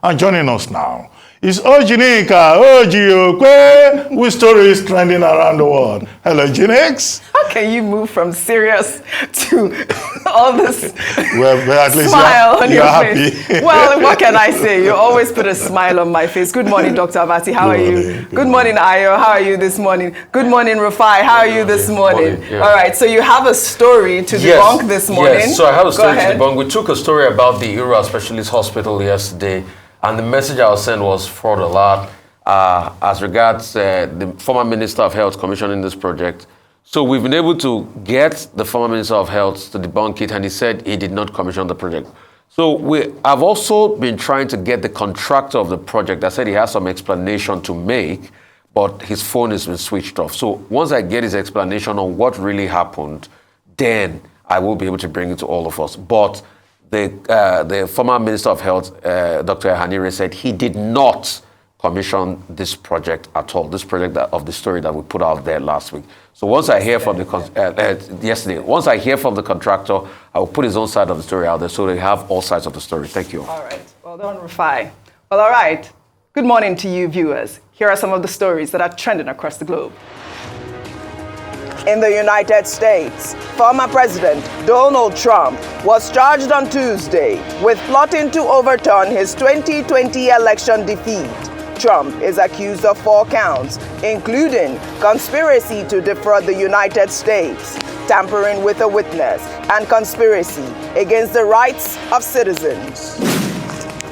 And joining us now is OjyOkpe, whose story is trending around the world. Hello, Jinx. How can you move from serious to all this well, at least smile on your happy. face? Well, what can I say? You always put a smile on my face. Good morning, Dr. Avati. How are you? Good morning, Ayo. How are you this morning? Good morning, Rufai. How are you this morning? All right, so you have a story to debunk this morning. Yes, so I have a story to debunk. We took a story about the Ira Specialist Hospital yesterday, and the message I was sent was fraud alert as regards the former Minister of Health commissioning this project. So we've been able to get the former Minister of Health to debunk it, and he said he did not commission the project. So I've also been trying to get the contractor of the project. I said he has some explanation to make, but his phone has been switched off. So once I get his explanation on what really happened, then I will be able to bring it to all of us. But the former Minister of Health, Dr. Hanire, said he did not commission this project at all, this project of the story that we put out there last week. So once I hear from the yesterday, once I hear from the contractor, I will put his own side of the story out there so they have all sides of the story. Thank you. All right. Well done, Rufai. Well, all right. Good morning to you, viewers. Here are some of the stories that are trending across the globe. In the United States, former President Donald Trump was charged on Tuesday with plotting to overturn his 2020 election defeat. Trump is accused of 4 counts, including conspiracy to defraud the United States, tampering with a witness, and conspiracy against the rights of citizens.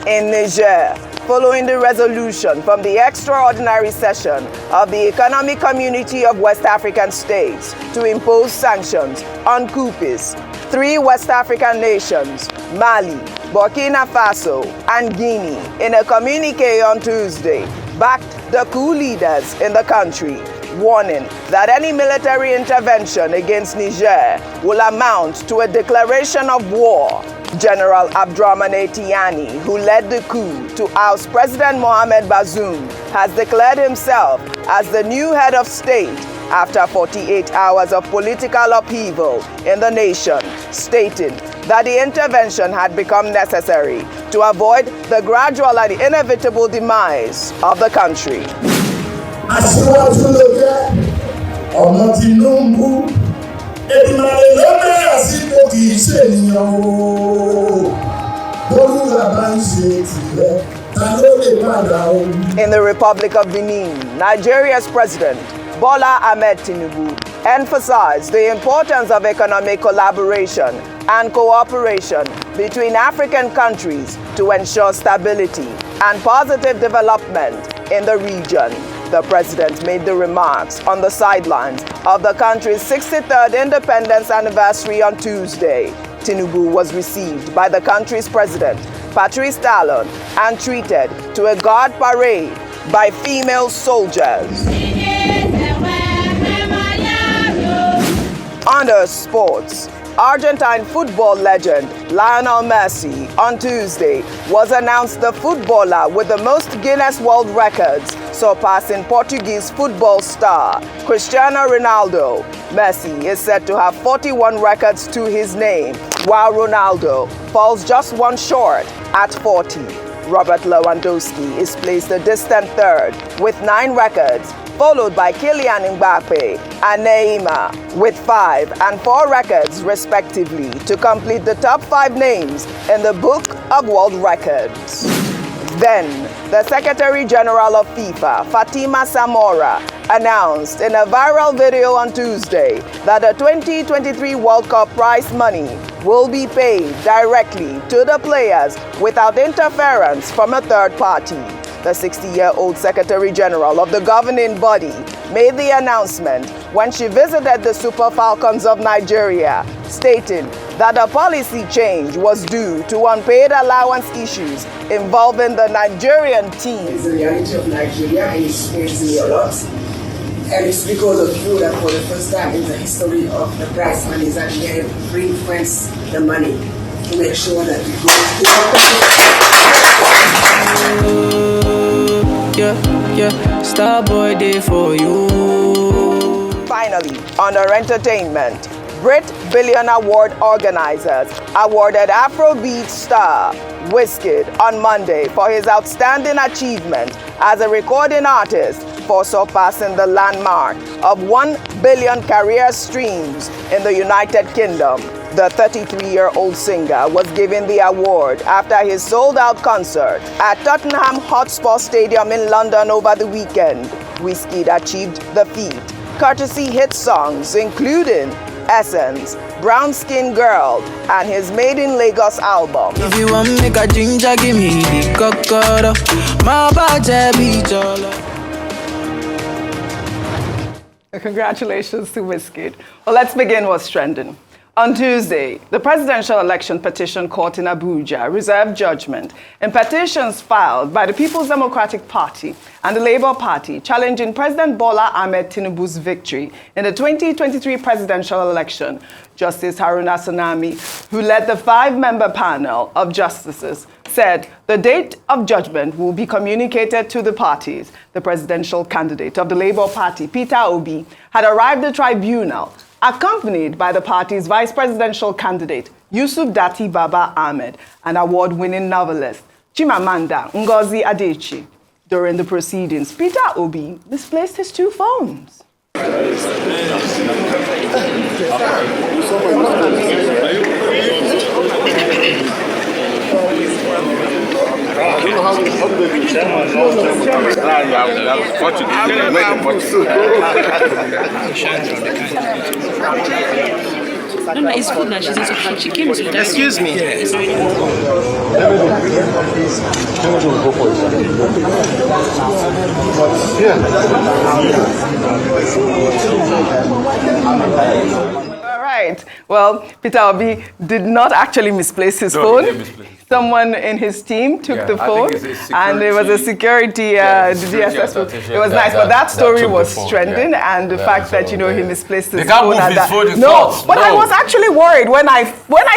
In Niger, following the resolution from the extraordinary session of the Economic Community of West African States to impose sanctions on coupists, 3 West African nations, Mali, Burkina Faso, and Guinea, in a communique on Tuesday, backed the coup leaders in the country, warning that any military intervention against Niger will amount to a declaration of war. General Abdourahmane Tiani, who led the coup to oust President Mohamed Bazoum, has declared himself as the new head of state after 48 hours of political upheaval in the nation, stating that the intervention had become necessary to avoid the gradual and inevitable demise of the country. In the Republic of Benin, Nigeria's President Bola Tinubu emphasized the importance of economic collaboration and cooperation between African countries to ensure stability and positive development in the region. The president made the remarks on the sidelines of the country's 63rd independence anniversary on Tuesday. Tinubu was received by the country's president, Patrice Talon, and treated to a guard parade by female soldiers. Under sports, Argentine football legend Lionel Messi on Tuesday was announced the footballer with the most Guinness World Records, surpassing Portuguese football star Cristiano Ronaldo. Messi is said to have 41 records to his name, while Ronaldo falls just 1 short at 40. Robert Lewandowski is placed a distant third with 9 records, followed by Kylian Mbappe and Neymar with 5 and 4 records respectively to complete the top 5 names in the Book of World Records. Then, the Secretary General of FIFA, Fatima Samora, announced in a viral video on Tuesday that the 2023 World Cup prize money will be paid directly to the players without interference from a third party. The 60-year-old Secretary General of the governing body made the announcement when she visited the Super Falcons of Nigeria, stating that the policy change was due to unpaid allowance issues involving the Nigerian team. It's the reality of Nigeria, and it pains me a lot. And it's because of you that for the first time in the history of the prize money is that we have ring-fence the money to make sure that it goes to Starboy day for you. Finally, under entertainment, Brit Billion Award organizers awarded Afrobeat star Wizkid on Monday for his outstanding achievement as a recording artist for surpassing the landmark of 1 billion career streams in the United Kingdom. The 33-year-old singer was given the award after his sold-out concert at Tottenham Hotspur Stadium in London over the weekend. Wizkid achieved the feat courtesy hit songs including Essence, Brown Skin Girl, and his Made in Lagos album. If you want make a ginger, give me the cocoa. My body be jolly. Congratulations to Wizkid. Well, let's begin what's trending. On Tuesday, the Presidential Election Petition Court in Abuja reserved judgment in petitions filed by the People's Democratic Party and the Labour Party challenging President Bola Tinubu's victory in the 2023 presidential election. Justice Harunna Tsammani, who led the 5-member panel of justices, said the date of judgment will be communicated to the parties. The presidential candidate of the Labour Party, Peter Obi, had arrived at the tribunal accompanied by the party's vice presidential candidate, Yusuf Datti Baba-Ahmed, and award-winning novelist, Chimamanda Ngozi Adichie. During the proceedings, Peter Obi misplaced his 2 phones. It's food now. She's into food. She came to that. Excuse me. All right. Well, Peter Obi did not actually misplace his phone. Someone in his team took the phone, and it was a security DSS. It was nice, but that story was trending, and the fact that he misplaced his phone. But I was actually worried when I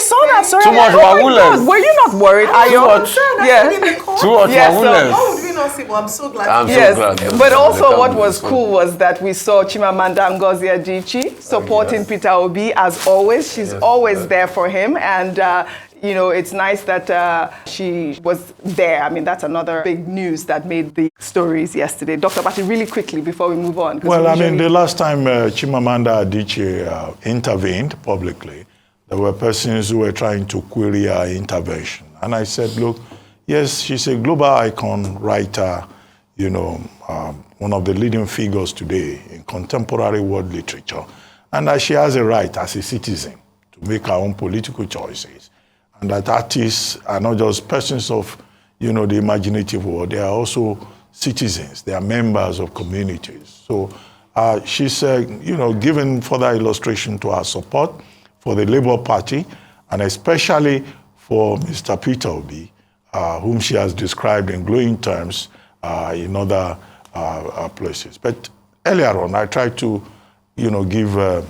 saw that story. Too much wawules. Were you not worried? Too much. Too much wawules. How would we not see? Well, I'm so glad. I'm so glad. But also, what was cool was that we saw Chimamanda Ngozi Adichie supporting Peter Obi as always. She's always there for him, and it's nice that she was there. I mean, that's another big news that made the stories yesterday. Dr. Bati, really quickly before we move on. Well, I mean, the last time Chimamanda Adichie intervened publicly, there were persons who were trying to query her intervention. And I said, look, yes, she's a global icon writer, one of the leading figures today in contemporary world literature. And that she has a right as a citizen to make her own political choices. And that artists are not just persons of, the imaginative world. They are also citizens. They are members of communities. So she's, given further illustration to her support for the Labour Party, and especially for Mr. Peter Obi, whom she has described in glowing terms in other places. But earlier on, I tried to, give, a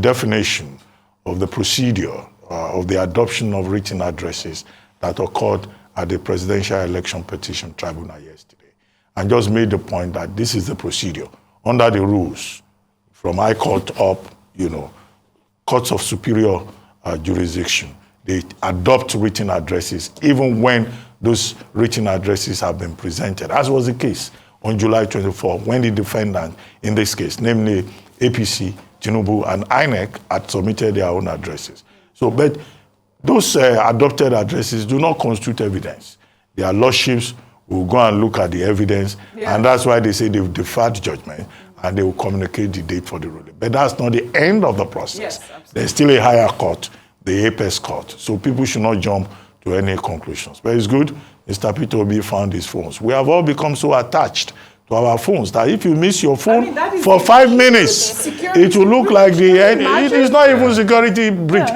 definition of the procedure of the adoption of written addresses that occurred at the Presidential Election Petition Tribunal yesterday, and just made the point that this is the procedure under the rules from High Court up, courts of superior jurisdiction. They adopt written addresses even when those written addresses have been presented, as was the case on July 24, when the defendant in this case, namely APC, Tinubu, and INEC, had submitted their own addresses. So, but those adopted addresses do not constitute evidence. Their lordships will go and look at the evidence, and that's why they say they've deferred judgment, and they will communicate the date for the ruling. But that's not the end of the process. Yes, there's still a higher court, the apex court. So people should not jump to any conclusions. But it's good Mr. Peter Obi found his phones. We have all become so attached to our phones that if you miss your phone for 5 minutes, it will look like it is not even security breach.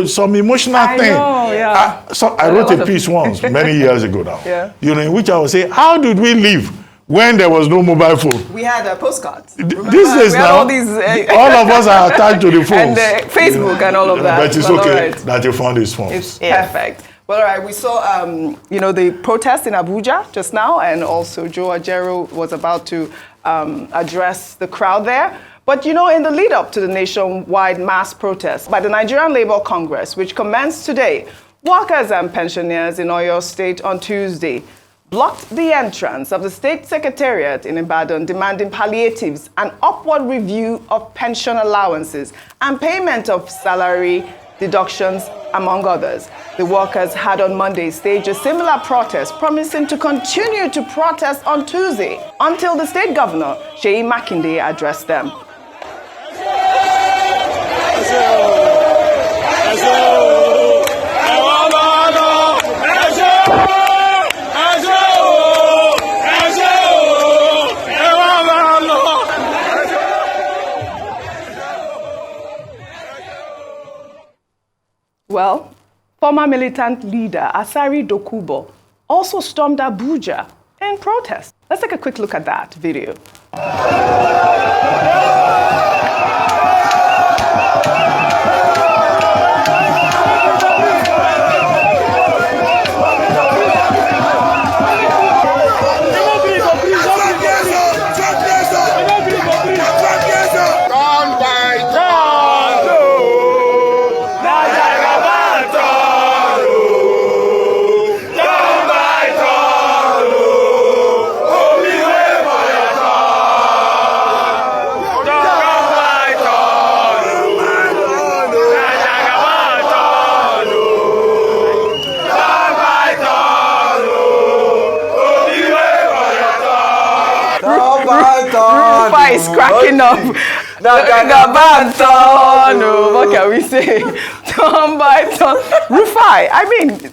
Some emotional thing. I wrote a piece once, many years ago now, in which I would say, how did we live when there was no mobile phone? We had postcards. This is now, all of us are attached to the phones. And Facebook and all of that. But it's okay that you found his phones. It's perfect. Well, all right, we saw, the protest in Abuja just now, and also Joe Ajero was about to address the crowd there. But you know, in the lead up to the nationwide mass protest by the Nigerian Labour Congress, which commenced today, workers and pensioners in Oyo State on Tuesday blocked the entrance of the State Secretariat in Ibadan, demanding palliatives, an upward review of pension allowances, and payment of salary deductions, among others. The workers had on Monday staged a similar protest, promising to continue to protest on Tuesday until the state governor, Seyi Makinde, addressed them. Well, former militant leader Asari Dokubo also stormed Abuja in protest. Let's take a quick look at that video. Rufai is cracking up. What can we say? Turn by turn. Rufai, I mean,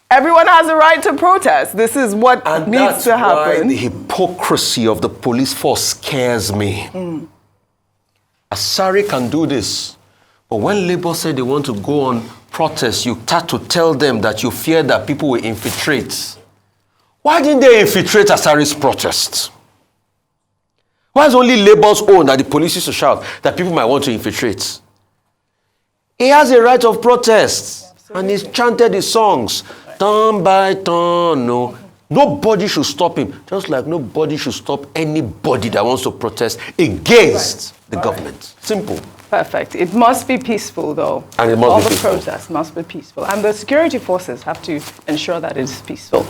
everyone has a right to protest. This is what needs to happen. Why the hypocrisy of the police force scares me. Asari can do this. But when Labour said they want to go on protest, you start to tell them that you fear that people will infiltrate. Why didn't they infiltrate Asari's protest? Why is only Labour's own that the police used to shout that people might want to infiltrate? He has a right of protest. And he's chanted his songs. Turn by turn, no. Nobody should stop him. Just like nobody should stop anybody that wants to protest against the government. Simple. Perfect. It must be peaceful, though. And it must All be the peaceful. protests must be peaceful. And the security forces have to ensure that it's peaceful.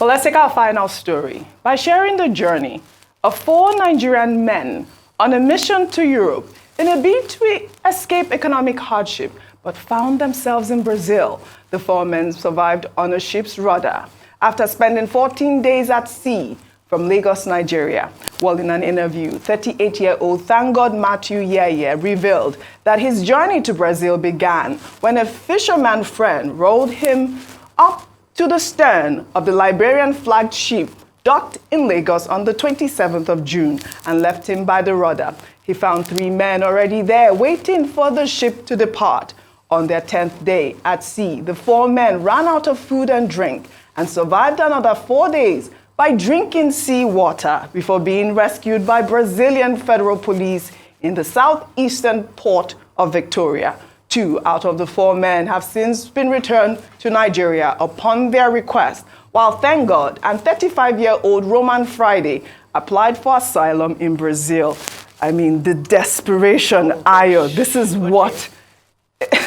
Well, let's take our final story by sharing the journey of 4 Nigerian men on a mission to Europe in a bid to escape economic hardship, but found themselves in Brazil. The 4 men survived on a ship's rudder after spending 14 days at sea from Lagos, Nigeria. Well, in an interview, 38-year-old Thank God Matthew Yeye revealed that his journey to Brazil began when a fisherman friend rowed him up to the stern of the Liberian-flagged ship docked in Lagos on the 27th of June and left him by the rudder. He found 3 men already there waiting for the ship to depart. On their 10th day at sea, the 4 men ran out of food and drink and survived another 4 days by drinking sea water before being rescued by Brazilian federal police in the southeastern port of Victoria. 2 out of the 4 men have since been returned to Nigeria upon their request, while Thank God and 35-year-old Roman Friday applied for asylum in Brazil. I mean, the desperation, Ayo, this is what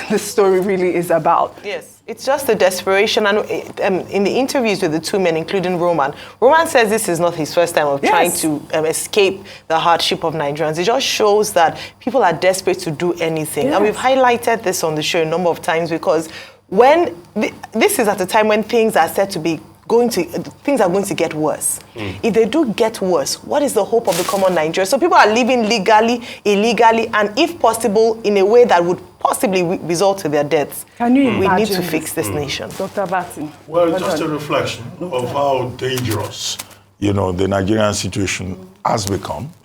the story really is about. Yes, it's just the desperation. And in the interviews with the 2 men, including Roman says this is not his first time of trying to escape the hardship of Nigerians. It just shows that people are desperate to do anything. Yes. And we've highlighted this on the show a number of times because when this is at a time when things are said to be things are going to get worse. If they do get worse, what is the hope of the common Nigerian? So people are living legally, illegally, and if possible, in a way that would possibly result in their deaths. Can you We need imagine to fix this nation. Dr. Batti? Well, just a reflection of how dangerous, the Nigerian situation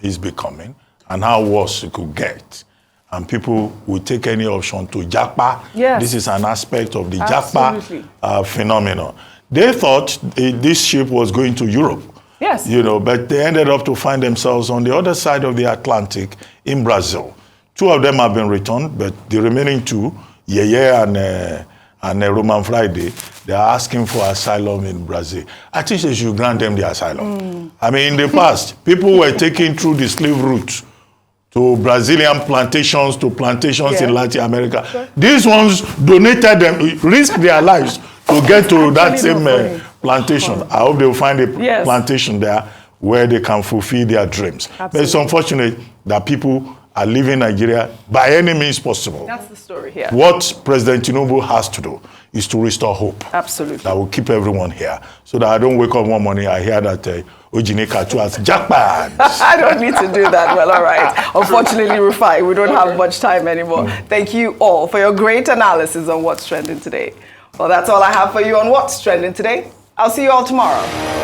is becoming, and how worse it could get. And people will take any option to japa. Yes. This is an aspect of the Absolutely. japa phenomenon. They thought this ship was going to Europe. Yes. But they ended up to find themselves on the other side of the Atlantic in Brazil. 2 of them have been returned, but the remaining 2, Yeye and Roman Friday, they are asking for asylum in Brazil. I think they should grant them the asylum. I mean, in the past, people were taken through the slave route to Brazilian plantations, to plantations in Latin America. Sure. These ones donated them, risked their lives to get to that same plantation. I hope they'll find a plantation there where they can fulfill their dreams. Absolutely. But it's unfortunate that people are leaving Nigeria by any means possible. That's the story here. What President Tinubu has to do is to restore hope. Absolutely. That will keep everyone here. So that I don't wake up one morning, I hear that Ojineka has jackpot. I don't need to do that. Well, all right. Unfortunately, Rufai, we don't have much time anymore. Thank you all for your great analysis on what's trending today. Well, that's all I have for you on what's trending today. I'll see you all tomorrow.